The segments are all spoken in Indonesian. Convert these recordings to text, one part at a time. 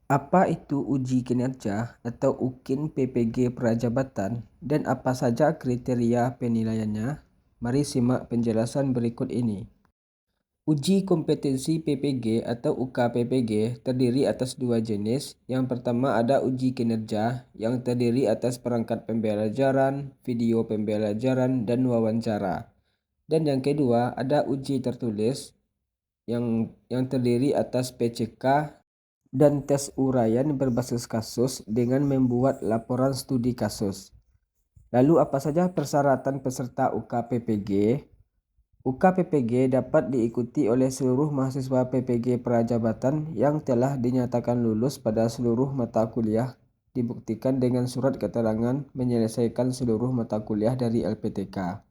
Apa itu uji kinerja atau UKIN PPG Prajabatan dan apa saja kriteria penilaiannya? Mari simak penjelasan berikut ini. Uji kompetensi PPG atau UKPPG terdiri atas dua jenis. Yang pertama ada uji kinerja yang terdiri atas perangkat pembelajaran, video pembelajaran, dan wawancara. Dan yang kedua ada uji tertulis yang terdiri atas PCK dan tes uraian berbasis kasus dengan membuat laporan studi kasus. Lalu apa saja persyaratan peserta UKPPG? UKPPG dapat diikuti oleh seluruh mahasiswa PPG Prajabatan yang telah dinyatakan lulus pada seluruh mata kuliah, dibuktikan dengan surat keterangan menyelesaikan seluruh mata kuliah dari LPTK.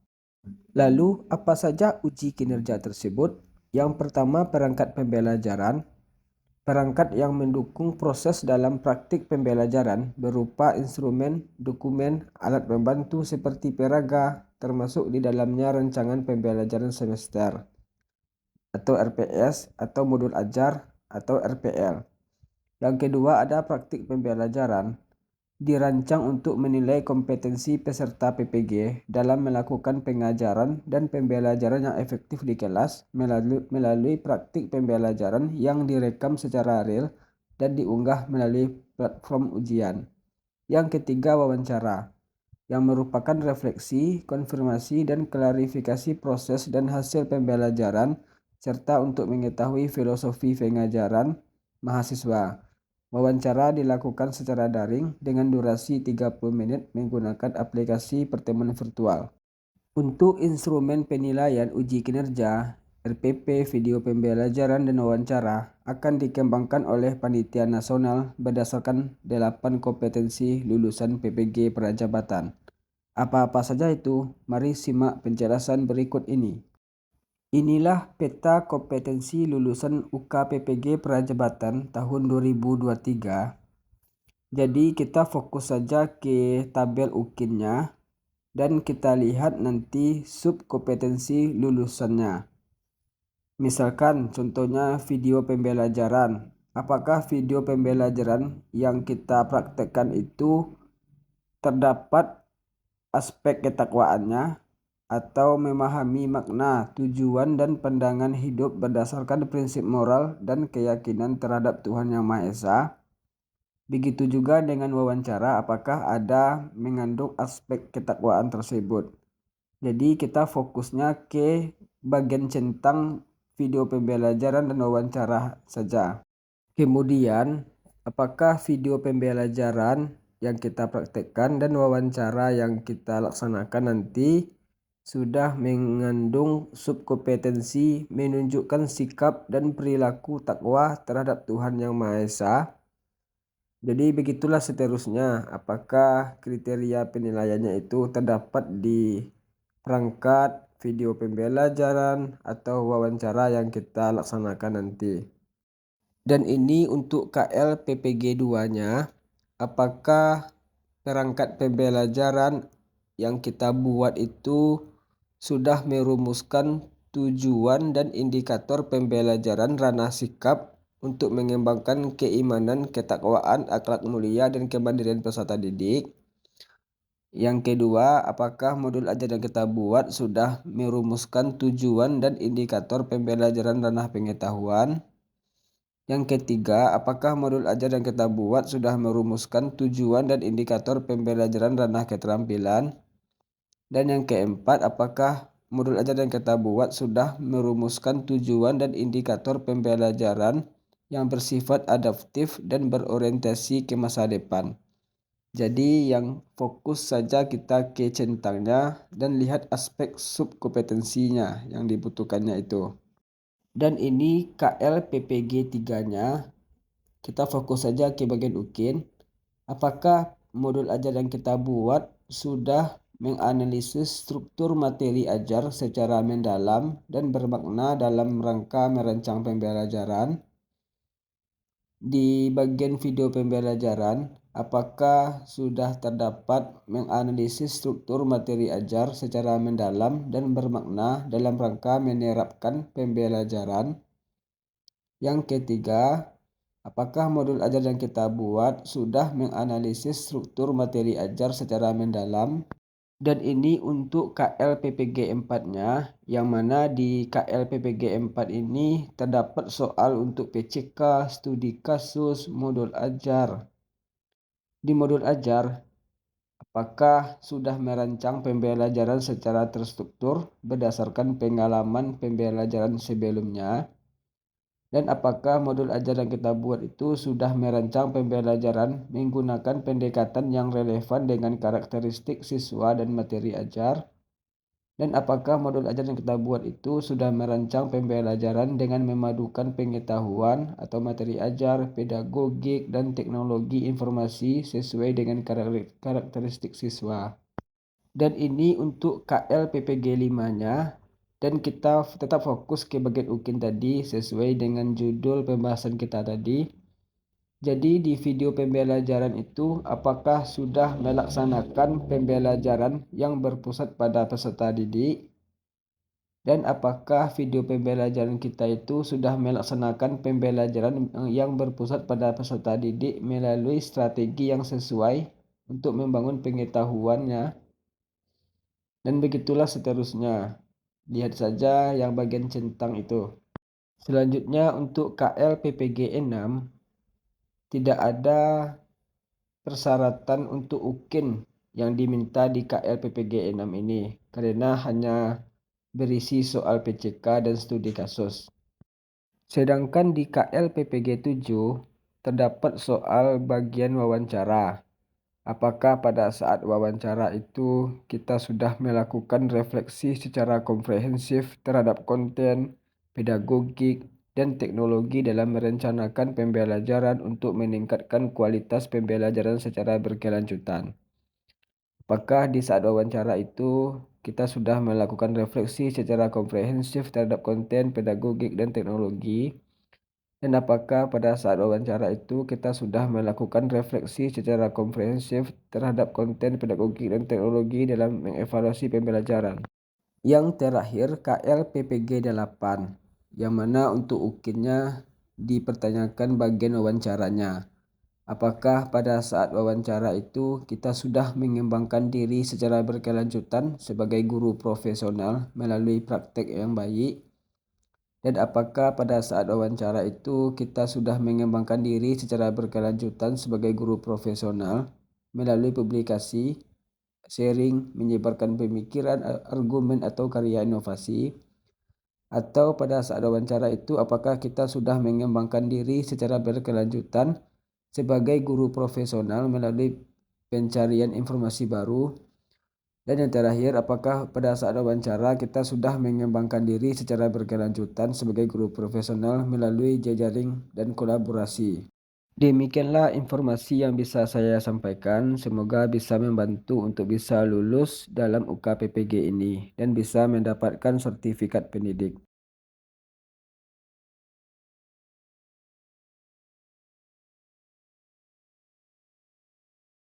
Lalu apa saja uji kinerja tersebut? Yang pertama perangkat pembelajaran. Perangkat yang mendukung proses dalam praktik pembelajaran berupa instrumen, dokumen, alat membantu seperti peraga, termasuk di dalamnya rancangan pembelajaran semester atau RPS atau modul ajar atau RPL. Yang kedua ada praktik pembelajaran, dirancang untuk menilai kompetensi peserta PPG dalam melakukan pengajaran dan pembelajaran yang efektif di kelas melalui praktik pembelajaran yang direkam secara real dan diunggah melalui platform ujian. Yang ketiga wawancara, yang merupakan refleksi, konfirmasi, dan klarifikasi proses dan hasil pembelajaran serta untuk mengetahui filosofi pengajaran mahasiswa. Wawancara dilakukan secara daring dengan durasi 30 menit menggunakan aplikasi pertemuan virtual. Untuk instrumen penilaian uji kinerja, RPP, video pembelajaran, dan wawancara akan dikembangkan oleh Panitia Nasional berdasarkan 8 kompetensi lulusan PPG Prajabatan. Apa-apa saja itu? Mari simak penjelasan berikut ini. Inilah peta kompetensi lulusan UKPPG Prajabatan tahun 2023. Jadi kita fokus saja ke tabel UKIN-nya dan kita lihat nanti sub kompetensi lulusannya. Misalkan contohnya video pembelajaran. Apakah video pembelajaran yang kita praktekkan itu terdapat aspek ketakwaannya atau memahami makna, tujuan, dan pandangan hidup berdasarkan prinsip moral dan keyakinan terhadap Tuhan Yang Maha Esa? Begitu juga dengan wawancara, apakah ada mengandung aspek ketakwaan tersebut. Jadi kita fokusnya ke bagian centang video pembelajaran dan wawancara saja. Kemudian, apakah video pembelajaran yang kita praktekkan dan wawancara yang kita laksanakan nanti sudah mengandung subkompetensi menunjukkan sikap dan perilaku takwa terhadap Tuhan Yang Maha Esa? Jadi begitulah seterusnya, apakah kriteria penilaiannya itu terdapat di perangkat video pembelajaran atau wawancara yang kita laksanakan nanti. Dan ini untuk KL PPG 2-nya, apakah perangkat pembelajaran yang kita buat itu sudah merumuskan tujuan dan indikator pembelajaran ranah sikap untuk mengembangkan keimanan, ketakwaan, akhlak mulia, dan kemandirian peserta didik. Yang kedua, apakah modul ajar yang kita buat sudah merumuskan tujuan dan indikator pembelajaran ranah pengetahuan. Yang ketiga, apakah modul ajar yang kita buat sudah merumuskan tujuan dan indikator pembelajaran ranah keterampilan. Dan yang keempat, apakah modul ajar yang kita buat sudah merumuskan tujuan dan indikator pembelajaran yang bersifat adaptif dan berorientasi ke masa depan. Jadi yang fokus saja kita ke centangnya dan lihat aspek subkompetensinya yang dibutuhkannya itu. Dan ini KL PPG 3-nya, kita fokus saja ke bagian UKIN. Apakah modul ajar yang kita buat sudah menganalisis struktur materi ajar secara mendalam dan bermakna dalam rangka merancang pembelajaran? Di bagian video pembelajaran, apakah sudah terdapat menganalisis struktur materi ajar secara mendalam dan bermakna dalam rangka menerapkan pembelajaran? Yang ketiga, apakah modul ajar yang kita buat sudah menganalisis struktur materi ajar secara mendalam? Dan ini untuk KLPPG 4-nya, yang mana di KLPPG 4 ini terdapat soal untuk PCK, studi kasus, modul ajar. Di modul ajar, apakah sudah merancang pembelajaran secara terstruktur berdasarkan pengalaman pembelajaran sebelumnya? Dan apakah modul ajar yang kita buat itu sudah merancang pembelajaran menggunakan pendekatan yang relevan dengan karakteristik siswa dan materi ajar? Dan apakah modul ajar yang kita buat itu sudah merancang pembelajaran dengan memadukan pengetahuan atau materi ajar, pedagogik, dan teknologi informasi sesuai dengan karakteristik siswa? Dan ini untuk KLPPG 5-nya. Dan kita tetap fokus ke bagian UKIN tadi sesuai dengan judul pembahasan kita tadi. Jadi di video pembelajaran itu apakah sudah melaksanakan pembelajaran yang berpusat pada peserta didik? Dan apakah video pembelajaran kita itu sudah melaksanakan pembelajaran yang berpusat pada peserta didik melalui strategi yang sesuai untuk membangun pengetahuannya? Dan begitulah seterusnya. Lihat saja yang bagian centang itu. Selanjutnya untuk KLPPG 6 tidak ada persyaratan untuk UKIN yang diminta di KLPPG 6 ini karena hanya berisi soal PCK dan studi kasus. Sedangkan di KLPPG 7 terdapat soal bagian wawancara. Apakah pada saat wawancara itu kita sudah melakukan refleksi secara komprehensif terhadap konten, pedagogik, dan teknologi dalam merencanakan pembelajaran untuk meningkatkan kualitas pembelajaran secara berkelanjutan? Apakah di saat wawancara itu kita sudah melakukan refleksi secara komprehensif terhadap konten, pedagogik, dan teknologi? Dan apakah pada saat wawancara itu kita sudah melakukan refleksi secara komprehensif terhadap konten, pedagogik, dan teknologi dalam mengevaluasi pembelajaran? Yang terakhir KLPPG 8, yang mana untuk UKIN-nya dipertanyakan bagian wawancaranya. Apakah pada saat wawancara itu kita sudah mengembangkan diri secara berkelanjutan sebagai guru profesional melalui praktek yang baik? Dan apakah pada saat wawancara itu kita sudah mengembangkan diri secara berkelanjutan sebagai guru profesional melalui publikasi, sharing, menyebarkan pemikiran, argumen, atau karya inovasi? Atau pada saat wawancara itu apakah kita sudah mengembangkan diri secara berkelanjutan sebagai guru profesional melalui pencarian informasi baru? Dan yang terakhir, apakah pada saat wawancara kita sudah mengembangkan diri secara berkelanjutan sebagai guru profesional melalui jejaring dan kolaborasi? Demikianlah informasi yang bisa saya sampaikan. Semoga bisa membantu untuk bisa lulus dalam UKPPG ini dan bisa mendapatkan sertifikat pendidik.